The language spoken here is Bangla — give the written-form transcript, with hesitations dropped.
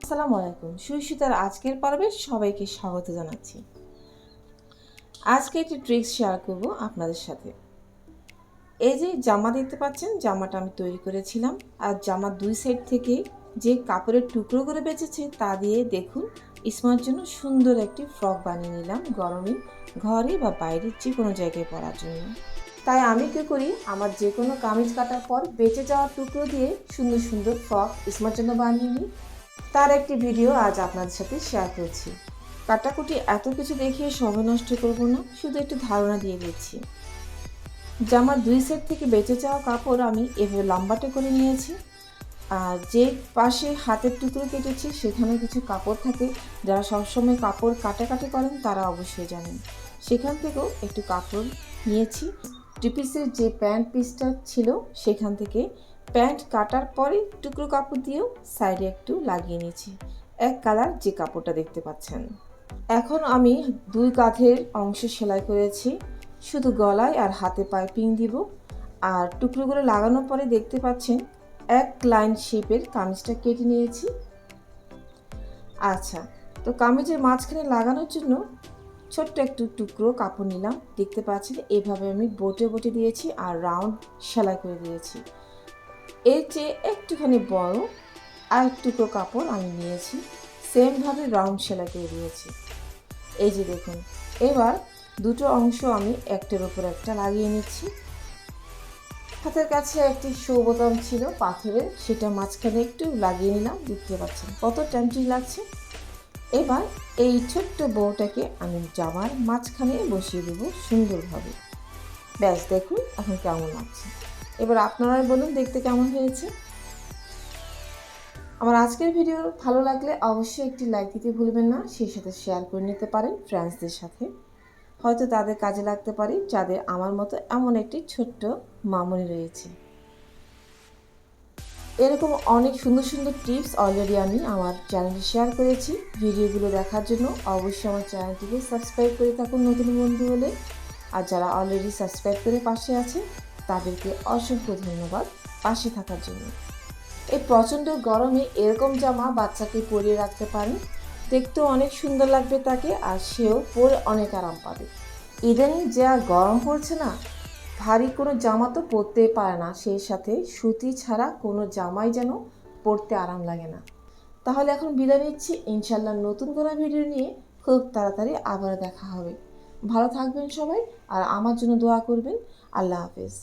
আসসালামু আলাইকুম। সুইসুতার আজকের পর্বে সবাইকে স্বাগত জানাচ্ছি। আজকে একটি ট্রিক্স শেয়ার করব আপনাদের সাথে। এই যে জামা দেখতে পাচ্ছেন, জামাটা আমি তৈরি করেছিলাম। আর জামার দুই সাইড থেকে যে কাপড়ের টুকরো করে বেঁচেছে তা দিয়ে দেখুন ইসমার জন্য সুন্দর একটি ফ্রক বানিয়ে নিলাম, গরমে ঘরে বা বাইরে যে কোনো জায়গায় পরার জন্য। তাই আমি কী করি, আমার যে কোনো কামিজ কাটার পর বেঁচে যাওয়া টুকরো দিয়ে সুন্দর সুন্দর ফ্রক ইসমার জন্য বানিয়ে নিই। তার একটি ভিডিও আজ আপনাদের সাথে শেয়ার করছি। কাটাকুটি এত কিছু দেখিয়ে সময় নষ্ট করব না, শুধু একটু ধারণা দিয়ে দিচ্ছি। জামার দুই সেট থেকে বেঁচে যাওয়া কাপড় আমি এভাবে লম্বাটে করে নিয়েছি। আর যে পাশে হাতের টুকরো কেটেছি সেখানে কিছু কাপড় থাকে, যারা সবসময় কাপড় কাটাকাটি করেন তারা অবশ্যই জানেন। সেখান থেকেও একটু কাপড় নিয়েছি। টু পিসের যে প্যান্ট পিসটা ছিল সেখান থেকে প্যান্ট কাটার পরে টুকরো কাপড় দিয়েও সাইডে একটু লাগিয়ে নিয়েছি, এক কালার যে কাপড়টা দেখতে পাচ্ছেন। এখন আমি দুই কাঁধের অংশ সেলাই করেছি, শুধু গলায় আর হাতে পাইপিং দিব। আর টুকরোগুলো লাগানোর পরে দেখতে পাচ্ছেন এক লাইন শেপের কামিজটা কেটে নিয়েছি। আচ্ছা, তো কামিজের মাঝখানে লাগানোর জন্য ছোট্ট একটু টুকরো কাপড় নিলাম, দেখতে পাচ্ছেন এভাবে আমি বটে বটে দিয়েছি আর রাউন্ড সেলাই করে দিয়েছি। এর চেয়ে একটুখানি বড় আর টুকরো কাপড় আমি নিয়েছি, সেমভাবে রাউন্ড সেলাই করে দিয়েছি। এই যে দেখুন, এবার দুটো অংশ আমি একটার উপর একটা লাগিয়ে নিচ্ছি। হাতের কাছে একটি শো বোতাম ছিল পাথরের, সেটা মাঝখানে একটু লাগিয়ে নিলাম, দেখতে পাচ্ছেন কত টেম্পটিং লাগছে। এবার এই ছোট্ট বউটাকে আমি জামার মাঝখানে বসিয়ে দেবো সুন্দরভাবে। ব্যাস দেখুন এখন কেমন লাগছে। এবার আপনারাই বলুন দেখতে কেমন হয়েছে। আমার আজকের ভিডিও ভালো লাগলে অবশ্যই একটি লাইক দিতে ভুলবেন না, সেই সাথে শেয়ার করে নিতে পারেন ফ্রেন্ডসদের সাথে, হয়তো তাদের কাজে লাগতে পারে যাদের আমার মতো এমন একটি ছোট্ট মামনি রয়েছে। এরকম অনেক সুন্দর সুন্দর টিপস অলরেডি আমি আমার চ্যানেলে শেয়ার করেছি। ভিডিওগুলো দেখার জন্য অবশ্যই আমার চ্যানেলটিকে সাবস্ক্রাইব করে থাকুন নতুন বন্ধু হলে। আর যারা অলরেডি সাবস্ক্রাইব করে পাশে আছে তাদেরকে অসংখ্য ধন্যবাদ পাশে থাকার জন্য। এই প্রচণ্ড গরমে এরকম জামা বাচ্চাকে পরিয়ে রাখতে পারেন, দেখতেও অনেক সুন্দর লাগবে তাকে, আর সেও পরে অনেক আরাম পাবে। ইদানিং যা গরম পড়ছে না, ভারী কোনো জামা তো পরতেই পারে না, সেই সাথে সুতি ছাড়া কোনো জামাই যেন পরতে আরাম লাগে না। তাহলে এখন বিদায় নিচ্ছি, ইনশাল্লাহ নতুন কোনো ভিডিও নিয়ে খুব তাড়াতাড়ি আবার দেখা হবে। ভালো থাকবেন সবাই, আর আমার জন্য দোয়া করবেন। আল্লাহ হাফেজ।